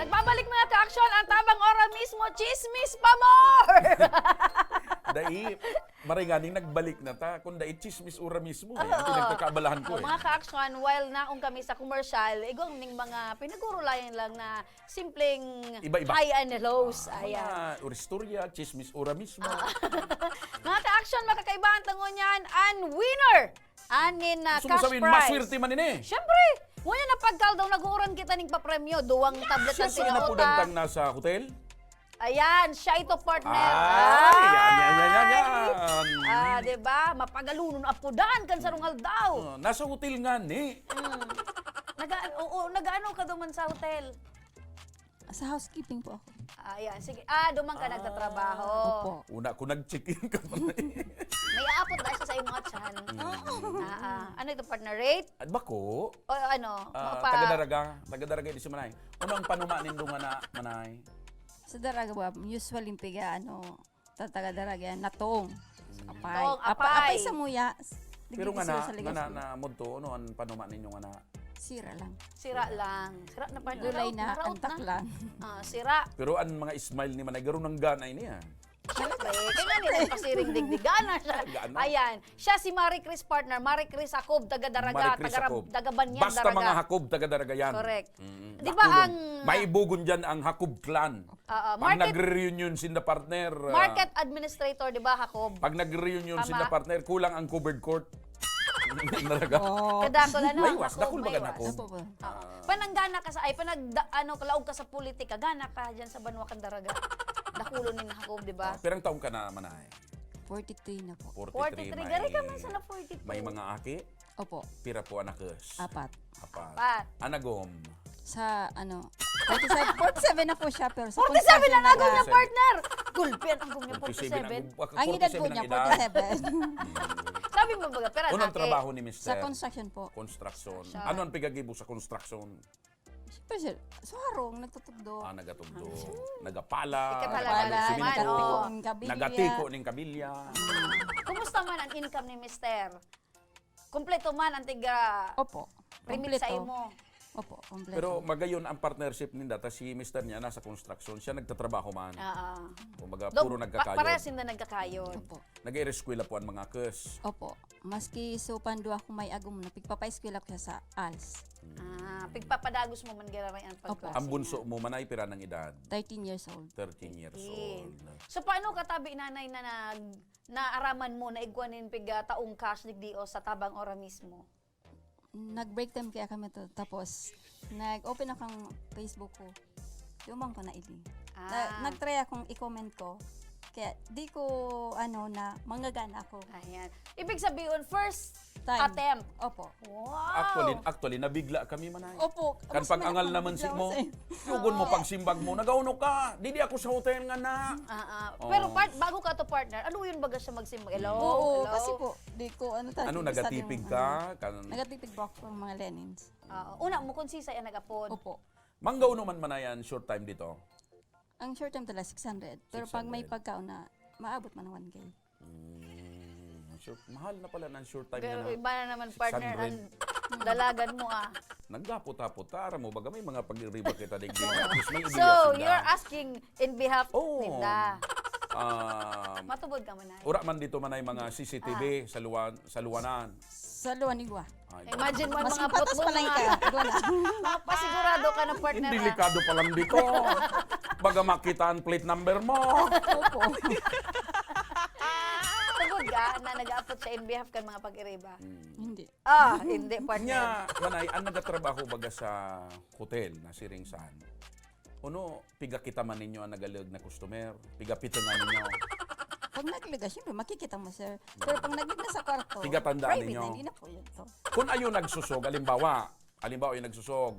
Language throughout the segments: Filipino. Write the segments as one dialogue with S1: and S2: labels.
S1: Alright, babalik mga ka-aksyon ang tabang ora mismo, chismis pa more!
S2: Dai, maringaning nagbalik na ta. Kung dai chismis ura mismo eh. Ang pinagkakaabalahan ko eh.
S1: Mga ka-aksyon, while naong kami sa commercial, igong ning mga pinagurulayan lang na simpleng
S2: Iba-iba.
S1: high and lows. Ayan.
S2: Mga uristorya, chismis ura mismo.
S1: Mga ka-aksyon, makakaibahan tangon yan, and winner! Anin na
S2: Gusto mo
S1: cash
S2: sabihin,
S1: prize.
S2: maswerte man ini.
S1: Siyempre! Muna na pagkal daw nag-uuran kita ning papremyo, duwang tablet
S2: Siya
S1: ng
S2: sa
S1: tinauta.
S2: napudantang nasa hotel.
S1: Ayan, siya ito partner.
S2: Yan.
S1: Diba? Mapagalunon apudan kan sa rungal daw.
S2: Nasa hotel nga ni.
S1: Nag-ano ka duman sa hotel?
S3: Sa housekeeping po ako.
S1: Ayan, sige. Duman ka nagtatrabaho.
S3: Opo.
S2: Una ko nag-check-in ka pa na eh.
S1: May aapot dahil sa imong chan. Ano ito partner rate?
S2: At bako,
S1: O ano?
S2: taga-daraga di si Manay. Ano ang panuma nindo nga na Manay?
S3: Sa daraga ba, usually piga, tataga daraga, natong. Apay.
S1: Natong, apay.
S3: Apay sa muya.
S2: Pero nga na mudto, ano ang panuma ninyo nga na?
S3: Sira lang.
S1: Sira lang. Sira na partner.
S3: Gulay na,
S1: Naraot
S3: antak lang.
S1: Sira.
S2: Pero ang mga smile ni Manay, garo ng ganay niya.
S1: Siyempre, kaya nila pasiring digdigana siya.
S2: Gana.
S1: Ayan, siya si Marie Chris partner, Marie Chris Hakob, taga-daraga, taga-Banyan,
S2: Basta
S1: Daraga.
S2: mga Hakob, taga-daraga yan.
S1: Correct.
S2: Mm.
S1: Di ba ang
S2: May ibugon dyan ang Hakob clan. Pag
S1: market,
S2: nagre-reunion sin the partner.
S1: market administrator, di ba, Hakob?
S2: Pag nagre-reunion sin
S1: Tama.
S2: the partner, kulang ang covered court. Naraga.
S3: Oh.
S1: Kadakol, ano?
S2: Maywas,
S1: Hakob,
S2: dakol ba ka
S1: maywas.
S2: Hakob?
S3: Opo ba?
S1: Pananggana ka sa, kalaog ka sa politika, gana ka dyan sa Banwa Daraga. Dakulo ni Hakob, di ba?
S2: Perang taong ka na Manay?
S3: 43 na po.
S1: 43, gari ka man sa na 42.
S2: May mga aki,
S3: Opo.
S2: pira po anakes.
S3: Apat.
S1: Pat.
S2: Anagom.
S3: Sa 47 na po siya, pero sa
S1: 47 na
S3: construction
S1: nagong niya,
S2: 47.
S1: partner! Gulpian ang niya 47.
S3: Ang edad po niya, 47.
S1: Sabi mo baga, pero
S2: Unang
S1: nake.
S2: trabaho ni
S3: Sa
S2: Mr.
S3: construction po.
S2: Construction.
S1: Construction.
S2: Ano ang pigagibo sa construction?
S3: Siyempre sir, sa harong, nagtutugdo.
S2: Nagatugdo. Nagapala.
S1: Ika pala,
S2: nagpalo
S1: naman,
S2: simento,
S1: oo.
S3: Ang kabilya.
S2: Nagatiko ng kabilya.
S1: Kumusta man ang income ni Mister? Kompleto man ang tiga
S3: Opo.
S1: remit sa
S3: Kompleto.
S1: imo.
S3: Opo, kompleto.
S2: Pero magayon ang partnership ninda ta si Mr. niya nasa construction, siya nagtatrabaho man. Kumbaga puro nagkakayo.
S1: Parehas hindi nagkakayon.
S3: Opo.
S2: Nag-eskwela po ang mga kes.
S3: Opo. Maski so pando ako may agom na pigpapa-eskwela ko siya sa ALS.
S1: Pigpapadagos mo man gararay ang pagklase.
S2: Ang bunso mo manay pira ng edad,
S3: 13 years old.
S2: 13 years old.
S1: So paano katabi nanay na naaraman mo na igwanin piga taong cash digdio sa tabang ora mismo?
S3: Nag-break time kaya kami to. Tapos, nag-open akong Facebook ko. Lumang ko na ili. Nag-try akong i-comment ko. Kaya di ko, na manggagana ako.
S1: Ayan. Ibig sabihin, first
S3: Time.
S1: attempt.
S3: Opo.
S1: Wow!
S2: Actually, nabigla kami manay.
S3: Opo.
S2: Kan pag-angal naman si mo, yugon mo pag simbag mo, nagauno ka, didi ako sa hotel nga na.
S1: Pero bago ka to partner, ano yun baga siya magsimbang? Hello?
S3: Oo,
S1: Hello?
S3: kasi po, di ko,
S2: Ano, nagatipig ka?
S3: Nagatipig po ako ng mga Lenins.
S1: Una, mo konsisa yan nag-apod.
S3: Opo.
S2: Manggauno man manayan, short time dito.
S3: Ang short term talaga 600. Pero pag may pagkaon na, maabot man ng 1K.
S2: Mahal na pala ng short time
S1: Pero
S2: na.
S1: iba na naman partner
S2: 600.
S1: ang dalagan mo
S2: Naggapot-hapot, tara mo, baga may mga pag-riba kita digdi. At least may
S1: So,
S2: ideya sila.
S1: you're asking in behalf
S2: Oo.
S1: nila.
S2: Ah,
S1: Matubod ka man ay.
S2: ura man dito man ay mga CCTV sa luwanan.
S3: Sa Luaniwa.
S2: Ay,
S1: Imagine mo ang
S3: Mas
S1: mga put
S3: patas
S1: mo,
S3: pa lang
S1: mga
S3: ka.
S1: pasigurado ka ng partner.
S2: delikado pa lang dito. Baga makita ang plate number mo.
S3: Opo.
S1: Tugod ka na nag-apot sa in behalf kan mga pag-iriba.
S3: Hindi.
S1: Hindi partner.
S2: Nya, manay, ang nagatrabaho baga sa hotel na si Ringsan. Uno, piga kita man ninyo ang nagalag na customer. Piga pito nga ninyo.
S3: Pag nagliga, syempre makikita mo, sir. Pero pag nagliga sa kwarto,
S2: Tiga tandaan
S3: private
S2: ninyo.
S3: na, hindi na po yun. To.
S2: Kung ayo nagsusog, alimbawa yung nagsusog,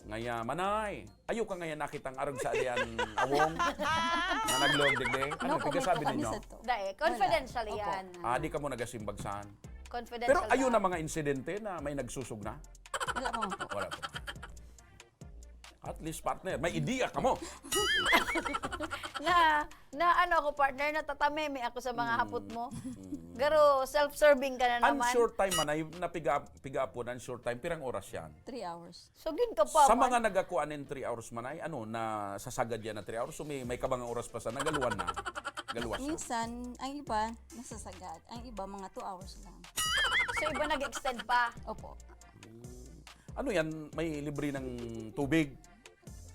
S2: ngaya, manay, ayo ka ngayon nakitang arag sa alian awong na naglog digde. Ano, piga sabi ninyo?
S1: Dahil, confidential
S3: Wala.
S1: yan.
S2: Di ka mo nagasimbagsan.
S1: Confidential.
S2: Pero ayo na
S1: lang.
S2: mga insidente na may nagsusog na?
S3: Wala po.
S2: Wala po. At least partner, may ideya ka mo.
S1: na ano ako partner, natatameme ako sa mga hapot mo. Garo, self-serving ka na
S2: Ang
S1: naman.
S2: short time man ay napiga po ng short time, pirang oras yan.
S3: 3 hours.
S1: So, gin ka pa
S2: Sa
S1: man.
S2: mga nagakuan in 3 hours man ay, na sasagad yan na 3 hours, so may kabangang oras pa sa nagaluan na. Galuwas na.
S3: Minsan, ang iba, nasasagad. Ang iba, mga 2 hours lang.
S1: So, iba nag-extend pa.
S3: Opo.
S2: Ano yan, may libre ng tubig?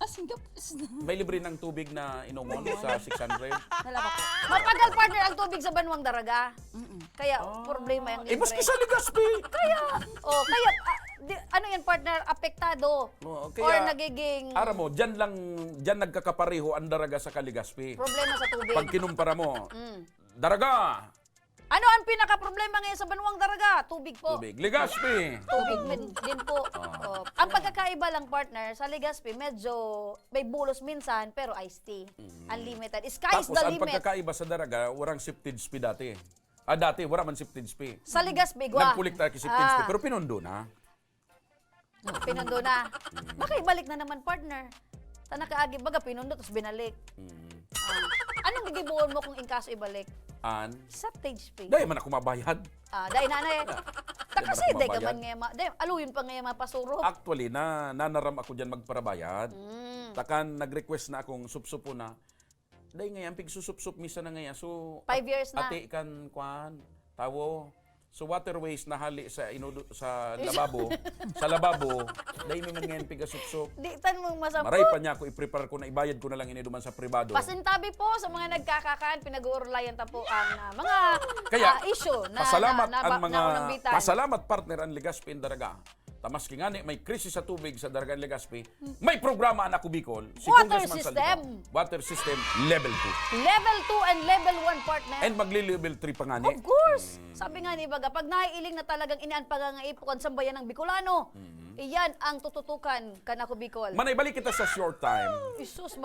S3: Singapore.
S2: May libre ng tubig na inomon sa 600?
S3: Dalawa po.
S1: Mapagal partner ang tubig sa Banwang Daraga.
S3: Mm-mm.
S1: Kaya, problema yung
S2: Eh,
S1: libre.
S2: maski sa Legazpi!
S1: Kaya, ano yan partner, apektado.
S2: Oo,
S1: Or nagiging
S2: Ara mo, dyan nagkakapareho ang Daraga sa Legazpi.
S1: problema sa tubig.
S2: Pag kinumpara mo,
S1: Mm.
S2: Daraga,
S1: Ano ang pinaka-problema ngayon sa Banwang Daraga? Tubig po.
S2: tubig. Legazpi,
S1: Tubig din po. Oh. Ang pagkakaiba lang, partner, sa Legazpi, medyo may bulos minsan, pero iced tea. Unlimited. Sky's
S2: tapos
S1: the
S2: ang
S1: limit.
S2: pagkakaiba sa Daraga, warang sifted spi dati. Dati, wala man sifted spi.
S1: Sa Legazpi, gwa.
S2: Nagpulik tayo sifted spi, pero pinundo na.
S1: Pinundo na. Baka ibalik na naman, partner. Sa nakaagi, baga pinundo, tapos binalik. Anong gigibuon mo kung inkaso ibalik? Septage fee.
S2: Dahil man ako mabayad.
S1: Dahil nanay. Kasi,
S2: Dahil
S1: dahil ka
S2: mabayad.
S1: man nga, dahil aluyin pa nga mapasuro.
S2: Actually, nanaram ako dyan magparabayad. Takan, nag-request na akong supsupo na. Dahil ngayon, pigsusup-sup misa na ngayon. So,
S1: 5 years na.
S2: ate kan, tawo. So, waterways na hali sa lababo. Sa lababo, dahil may mga ngayon pigasup-sup.
S1: Di tan mo masapot.
S2: Maray pa niya ako, i-prepare ko na, ibayad ko na lang iniduman sa pribado.
S1: Pasintabi po sa mga nagkakakaan, pinag-uurlayan ta po ang mga
S2: Kaya,
S1: issue na
S2: pasalamat
S1: na
S2: ang mga
S1: unambitan.
S2: pasalamat partner ang Legazpi in Daraga. Tamaski nga ni, may krisis sa tubig sa Daraga Legazpi. May programa ang ako Bicol. Si
S1: Water
S2: Congressman
S1: system.
S2: Saldico. Water system level 2.
S1: Level 2 and level 1 partner.
S2: And magli-level 3 pa nga ni.
S1: Of course. Sabi nga ni Baga, pag naiiling na talagang inaan pagangaipukan sa bayan ng Bicolano, iyan ang tututukan kanako Bicol.
S2: Manay balik kita sa short time.
S1: Isus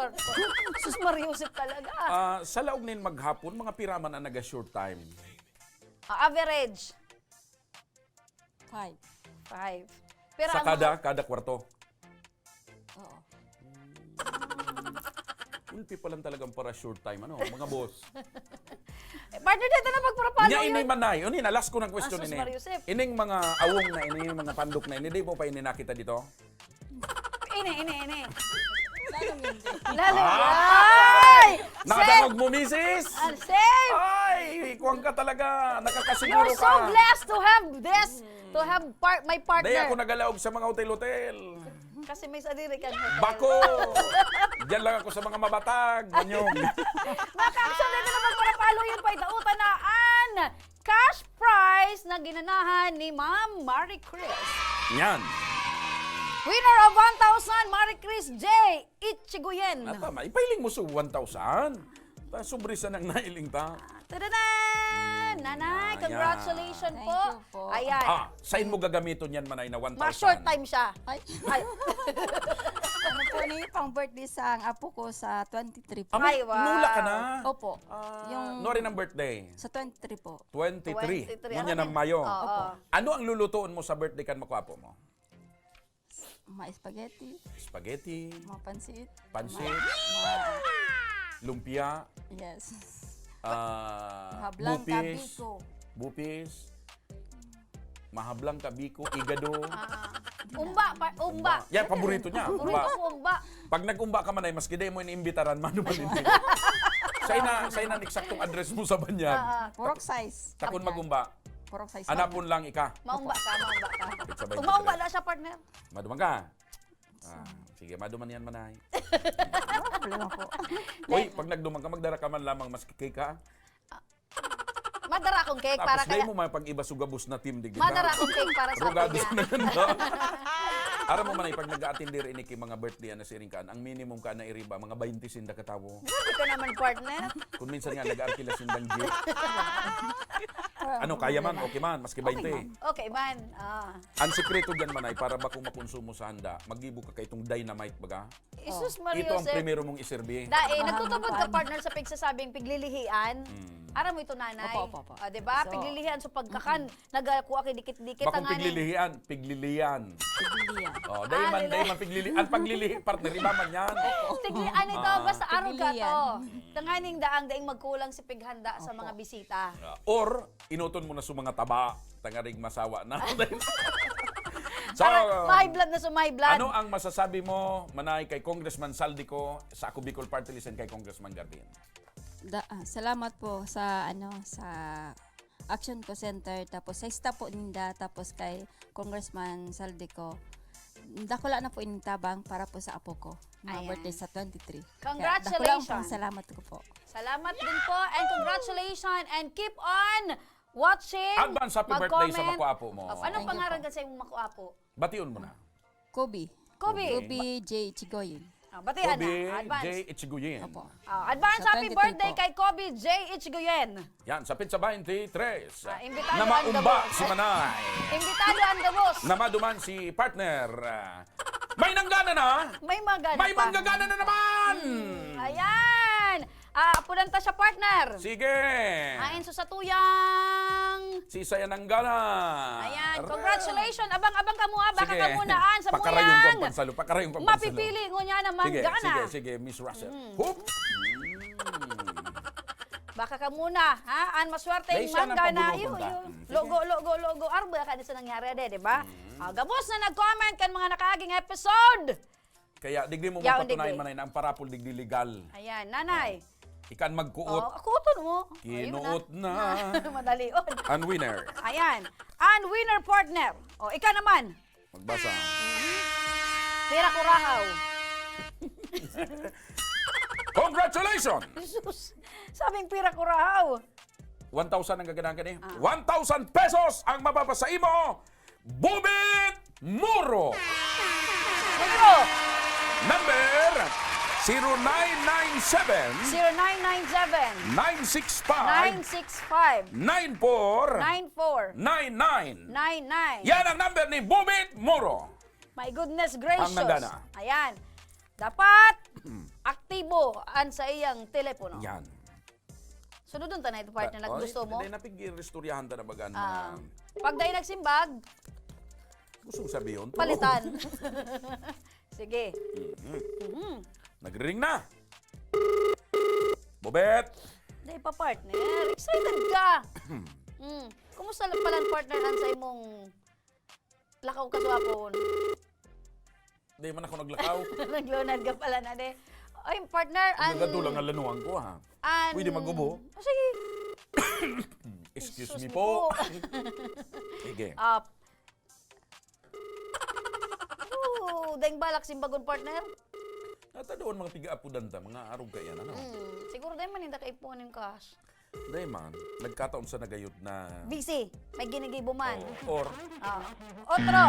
S1: Mariusip talaga.
S2: Sa laog nin maghapon, mga piraman ang naga-short time.
S1: Average
S3: 5.
S1: 5. Pero
S2: Sa
S1: ang
S2: kada kwarto.
S3: Oo.
S2: Ulpi pa lang talagang para short time. Ano, mga boss.
S1: partner dito na magpapalo
S2: Nya
S1: yun.
S2: inay manay. Uni na, last ko ng question
S1: Sus
S2: ini.
S1: Mariusip.
S2: Ining mga awong na, ining mga pandok na, hindi mo pa ini nakita dito?
S1: Ini.
S3: Lalong hindi.
S1: Lalo.
S2: Ah!
S1: Ay!
S2: Nakadanog mo, misis!
S1: Same!
S2: Ay, kuwang ka talaga. Nakakasiguro
S1: You're
S2: ka.
S1: so blessed to have this, to have my partner.
S2: Dahil ako nagalaog sa mga hotel-hotel.
S1: Kasi may sadiri kang hotel.
S2: Bako! Diyan lang ako sa mga mabatag. Manyong.
S1: Maka-action dito naman para palo yun pa itautanaan. Cash prize na ginanahan ni Ma'am Marie Chris.
S2: Yan.
S1: Winner of 1,000, Marie Chris J. Ichiguyen.
S2: Tama. Ipailing mo sa 1,000. Subrisa ng nailing ta.
S1: Tadadan! Nanay,
S2: Ayan.
S1: congratulations
S3: Thank
S1: po.
S3: you po.
S1: Ayan.
S2: Saan mo gagamiton yan, Manay, na 1,000?
S1: Ma-short time siya.
S3: Ay,
S1: Ay,
S3: ano po ni pang birthday sa ang apo ko sa 23 po.
S1: Ay, wow.
S2: Nula ka na.
S3: Opo.
S2: Yung...
S3: Yung
S2: No rin ang birthday.
S3: sa 23 po.
S2: 23.
S1: 23.
S2: Ngunya
S1: Ano
S2: ng Mayo.
S1: Oo.
S2: Ano ang lulutuin mo sa birthday kan makwapo mo?
S3: Mga spaghetti,
S2: Spaghetti,
S3: mga pansit,
S2: pansit,
S3: mga,
S2: lumpia,
S3: yes.
S2: bupis,
S3: Hablang kabiko.
S2: bupis, mahablang kabiko, igado.
S1: Umba.
S2: Yan, paborito niya.
S1: Paborito
S2: Umba.
S1: ko, umba.
S2: Pag nag-umba ka man ay, maski di mo iniimbitaran, mano man hindi. Sa'yo na eksaktong address mo sa banyan.
S3: Purok size.
S2: Takon mag-umba.
S3: Purok size.
S2: Anapon lang ika.
S1: Maumba ka.
S2: Sabay
S1: Umaumba na siya, partner.
S2: Maduman ka. Sige, maduman yan, Manay.
S3: Problema po.
S2: Uy, pag nagduman ka, magdara ka man lamang mas cake ka.
S1: Madara akong cake para
S2: Tapos, di
S1: kaya.
S2: mo man pag iba sugabos na team, digdi
S1: Madara akong cake para sa
S2: Rugado
S1: akin.
S2: sa naganda. Aram mo man pag nag-aatindir ini kay mga birthday na siring kaan, ang minimum ka na iriba, mga 20 sinda katawo.
S1: Hindi ka naman, partner.
S2: Kung minsan nga nag-aarkila sindang jeep. Ano, kaya man, okay man, maski 20.
S1: Okay, man.
S2: Ang sikreto dyan man ay, para ba kung makonsumo sa handa, mag-ibo ka kay itong dynamite baga.
S1: Isus
S2: Ito ang
S1: Mariusep.
S2: primero mong iserbi.
S1: Dahil nagtutubod ka, partner, sa pigsasabing piglilihian. Aram mo ito, nanay.
S3: Opo.
S1: Diba?
S3: So,
S1: piglilihian. So, pagkakan, nagakuha kay dikit-dikit.
S2: Bakong
S1: ang aning-
S2: piglilihian, piglilian.
S3: Pagbilian.
S2: Oh, dahil man piglilian. Ang paglilihi, partner, iba man yan.
S1: Tiglian ito, basta araw ka to.
S3: Piglian.
S1: Tanganing daang magkulang si pighanda sa mga bisita.
S2: Or, inuton mo na sa mga taba, tangaring masawa na. So,
S1: May blood na may blood.
S2: ano ang masasabi mo, Manay, kay Congressman Saldico sa Ako Bicol Party List and kay Congressman Garbin?
S3: Salamat po sa sa Action Co Center, tapos sa staff po ninda, tapos kay Congressman Saldico. Dakula na po ining tabang para po sa apo ko. Mga
S1: Ayan.
S3: birthday sa 23.
S1: Congratulations.
S3: Kaya dakula salamat ko po.
S1: Salamat din po and congratulations and keep on watching.
S2: Advance happy birthday sa
S1: mag-comment.
S2: makuapo mo.
S1: Anong
S3: Thank you
S1: pangalan
S3: po.
S1: ka sa imong makuapo?
S2: Bation mo na.
S3: Kobe.
S1: Kobe.
S3: Kobe J. Chigoyin.
S1: Batihan
S2: Kobe
S1: na. Advance.
S2: J. Ichiguyen.
S3: Opo.
S1: Advance
S3: Sa
S1: happy
S3: 23
S1: birthday
S3: po.
S1: kay Kobe J. Ichiguyen.
S2: Yan, sa Pizza 23.
S1: imbitado
S2: na
S1: ang
S2: maumba
S1: gabos.
S2: si Manay.
S1: Imbitado ang gabos.
S2: na maduman si partner. May nanggana na.
S1: May magana
S2: May
S1: pa.
S2: manggagana na naman.
S1: Ayan. Pudanta siya partner.
S2: Sige.
S1: Ain sa tuyang.
S2: Si Saya Nanggana.
S1: Ayan. Congratulations. Abang-abang ka mo ha. Baka
S2: Sige.
S1: ka munaan sa
S2: Pakarayong
S1: muyang.
S2: pampansalo. Pakarayong pampansalo.
S1: Mapipili ko niya na
S2: Sige,
S1: manggana.
S2: sige, Miss Russell. Hoop.
S1: Baka ka muna, ha? An maswerte
S2: Dahil
S1: yung
S2: siya ng
S1: manggana.
S2: pabulong punta. Sige.
S1: Logo. Arba ka din sa nangyari, di ba? Gabos na nag-comment kan mga nakaaging episode.
S2: Kaya digdi mo
S1: Yaon,
S2: mapatunayan
S1: digdi.
S2: Manay na ang parapol digdi legal.
S1: Ayan, nanay.
S2: Ikan magkuot.
S1: Kuton mo.
S2: Kinuot
S1: Ayun
S2: na.
S1: Madali on.
S2: Ang winner.
S1: Ayan. An winner partner. Ikaw naman.
S2: Magbasa.
S1: Pira kurahaw.
S2: Congratulations!
S1: Jesus. Sabing pira kurahaw.
S2: 1,000 ang gaganahan ka ni. 1,000 pesos ang mababasa mo. Bubit Muro.
S1: Numero.
S2: Number 0997
S1: 0997
S2: 965
S1: 965 94
S2: 99.
S1: 99.
S2: Yan ang number ni Bubit Muro.
S1: My goodness gracious.
S2: Ang nagana.
S1: Ayan. Dapat aktibo an sa iyang telepono.
S2: Yan.
S1: Sunodon ta na ito partner na gusto mo.
S2: Hindi napig-restoryahan ta na bagan
S1: Ah.
S2: mga
S1: Pag dahil nagsimbag,
S2: gustong sabihin.
S1: palitan. Sige.
S2: Nagring na. Bubet.
S1: Dahil pa partner, excited ka. Kumusta lang pala ang partner an sa imong lakaw ka sa apon?
S2: Di man ako naglakaw.
S1: Naglunad ka pala na de. Ay, partner,
S2: Nagadulang ang lanuang ko ha. Pwede magubo?
S1: Sige.
S2: Excuse
S1: Sus
S2: me
S1: ni
S2: po.
S1: po.
S2: Sige.
S1: Daing balak simbagon partner.
S2: Doon mga tiga-apudan ta, mga arog ka yan, ano?
S1: Siguro dahil maninda ka ipon yung cash.
S2: Dahil man, nagkataon sa nagayot na...
S1: Busy. May ginigibo man.
S2: Or
S1: Otro.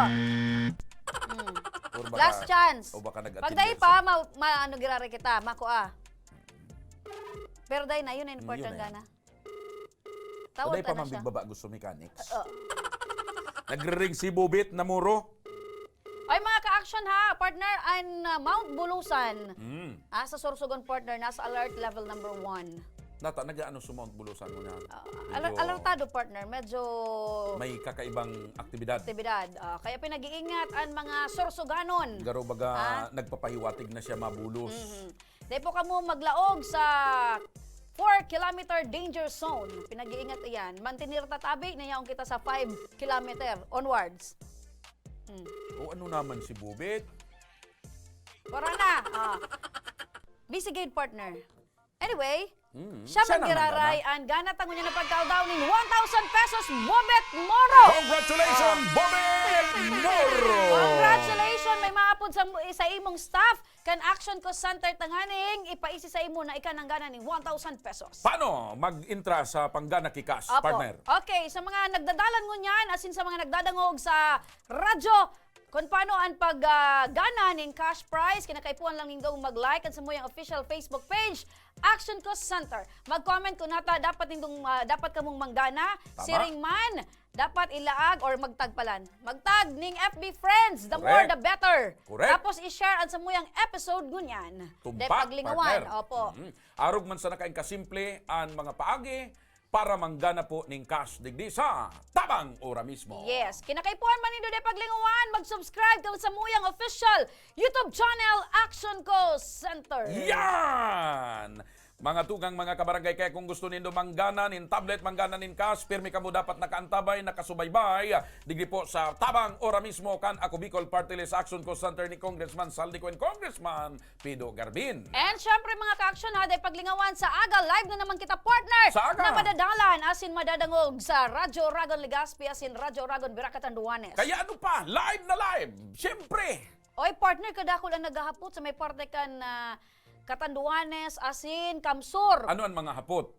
S2: or baka,
S1: Last chance.
S2: O baka nag-attend
S1: Pag dahil
S2: sa-
S1: pa, ano girari kita, makuha. Pero dahil na, yun ang important
S2: Yun eh.
S1: gana.
S2: O
S1: Tawad
S2: dahil
S1: ka
S2: pa
S1: na
S2: man
S1: siya.
S2: bigbaba gusto mechanics.
S1: Oo.
S2: Nagre-ring si Bubit na Muro.
S1: Ay mga ka-action ha, partner, and Mount Bulusan. Sa Sorsogon partner, nasa alert level number 1.
S2: Nata, nag-ano sumount bulusan mo na.
S1: Alertado partner, medyo
S2: May kakaibang aktibidad.
S1: aktibidad. Kaya pinag-iingat ang mga Sorsoganon.
S2: Garo baga nagpapahiwatig na siya mabulos.
S1: Dahil po kamo maglaog sa 4-kilometer danger zone. Pinag-iingat iyan. Mantinir tatabi na yaong kita sa 5 kilometer onwards.
S2: O ano naman si Bubit?
S1: Para na. Busy gate partner. Anyway, siya
S2: Siya naman
S1: magiraray ang gana tango niya na pagkaudaw ng 1,000 pesos Bobet Moro.
S2: Congratulations, Bubit Muro!
S1: Congratulations! May maapod sa imong staff. Kan Action Co Center tanganing ipaisi sa imo na ikan ang gana ng 1,000 pesos.
S2: Paano mag-intra sa Panggana Kikas,
S1: Opo.
S2: partner?
S1: Okay, sa mga nagdadalan mo niyan, asin sa mga nagdadangog sa radyo, kung paano ang paggana ng cash prize, kinakaipuan lang nindong mag-like at sa mo yung official Facebook page, Action Co Center. Mag-comment kung nata, dapat kamong manggana,
S2: Tama.
S1: siring man, dapat ilaag or magtagpalan. Magtag ning FB friends, the
S2: Correct.
S1: more the better.
S2: Correct.
S1: Tapos i-share at sa mo yung episode gunyan. De
S2: Tumpak,
S1: paglingawan.
S2: partner.
S1: Opo.
S2: Arog man sa nakain kasimple ang mga paagi para manggana po ning cash digdi sa tabang ora mismo.
S1: Yes, kinakaipuan man nindo de paglingawan, mag-subscribe ka sa muyang official YouTube channel Action Co Center.
S2: Yan! Mga tugang mga kabarangay, kaya kung gusto nindo mangganan in tablet, mangganan in cash, pirmi kamo dapat nakaantabay, nakasubaybay. Digdi po sa tabang ora mismo kan ako Bicol Party List Action Co Center ni Congressman Saldico and Congressman Pido Garbin.
S1: And syempre mga ka-action ha, dahil paglingawan sa aga, live na naman kita partner
S2: Sa aga.
S1: na madadalan asin madadangog sa Radyo Ragon Legazpi asin Radyo Ragon Biracatan Duanes.
S2: Kaya ano pa, live na live, siyempre.
S1: Oy, partner, kadakol ang naghahapot sa may parte kan Katanduanes, asin, Kamsur.
S2: Ano ang mga hapot?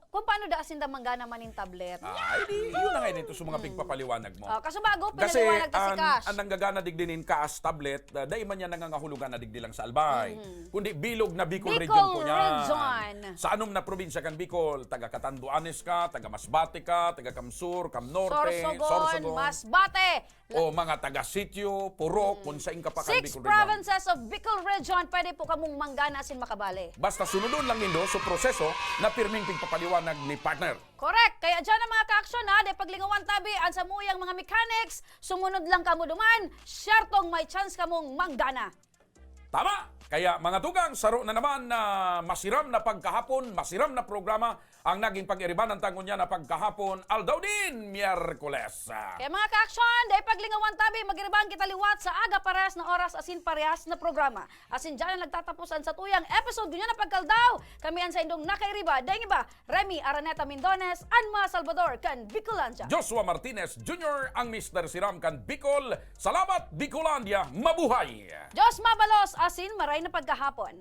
S1: Kung paano da asin da manggana man in tablet.
S2: Ay, di, yun na nga dito sa mga pigpapaliwanag mo.
S1: Kaso bago,
S2: Kasi
S1: pinaliwanag ta si Cash.
S2: ang nanggagana digdinin cash tablet, dahil man yan nangangahulugan na digdi lang sa Albay. Kundi bilog na Bicol,
S1: Bicol
S2: region po yan.
S1: region.
S2: Sa anong na probinsya kan Bicol, taga Catanduanes ka, taga Masbate ka, taga Kamsur, Camnorte,
S1: Sorsogon, Masbate.
S2: o mga taga Sitio, Purok, kung saan ka pa kan
S1: 6
S2: Bicol region.
S1: provinces of Bicol region, pwede po kamong manggana asin makabali.
S2: Basta sunodon lang nindo sa proseso na pirming pigpapaliwanag ni partner.
S1: Correct. Kaya dyan ang mga ka-action ha, de paglingawan tabi, ang samuyang mga mechanics, sumunod lang kamo duman, syertong may chance kamong manggana.
S2: Tama! Kaya mga tugang, saro na naman na masiram na pagkahapon, masiram na programa ang naging pag-iriban ng tangon niya na pagkahapon, aldaw din, Miyerkules.
S1: Kaya mga ka-action, de paglingawan tabi, magiribang kita liwat sa aga parehas na oras asin parehas na programa. Asin dyan ang nagtatapusan sa tuyang episode niya na pagkaldaw. Kami ang sa indong nakairiba, dahil iba, Remy Araneta Mindones, Anma Salvador, kan Bicolandia.
S2: Joshua Martinez Jr. ang Mr. Siram kan Bicol. Salamat, Bicolandia. Mabuhay!
S1: Diyos mabalos, asin maray na pagkahapon.